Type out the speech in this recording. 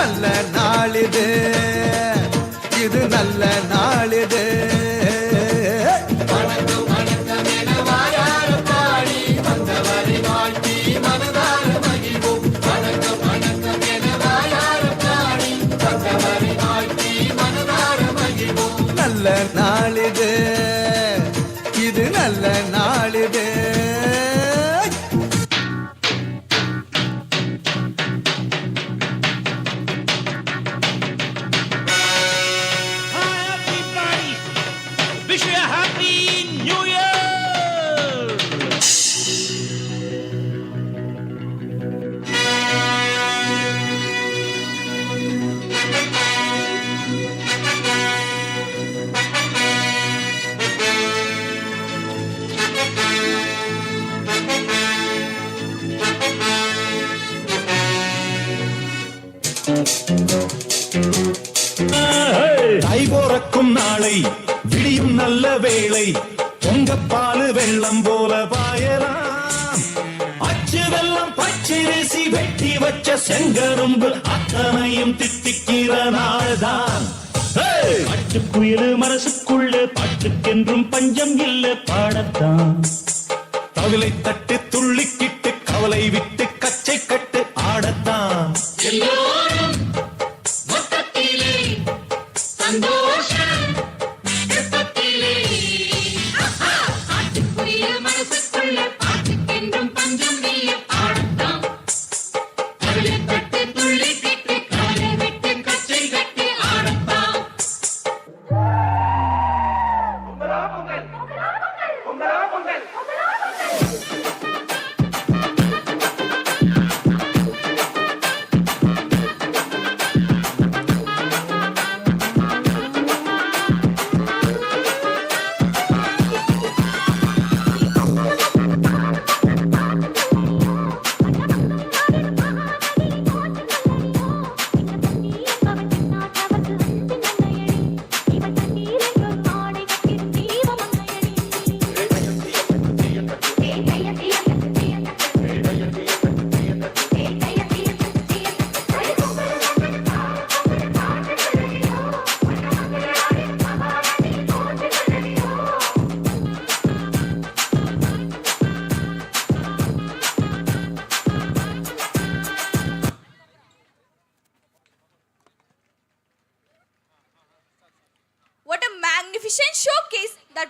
நல்ல நாளிது, இது நல்ல நாளிது. நல்ல நாளிது, இது நல்ல நாளிது. Wish you a happy new year. தைபோறக்கும் நாளை விடியும் நல்ல வேளை பொங்கப்பாலு வெள்ளம் போல பாயலாம். அச்சு வெள்ளம் பச்சரிசி வெட்டி வச்ச செங்கரும்பு அத்தனையும் தித்திக்கிற நாள்தான். அச்சு புயலு மனசுக்குள்ள பாட்டுக்கென்றும் பஞ்சம் இல்ல பாடத்தான். தவிலை தட்டு துள்ளிக்கிட்டு கவலை விட்டு கச்சை கட்டு ஆடத்தான். What a magnificent showcase that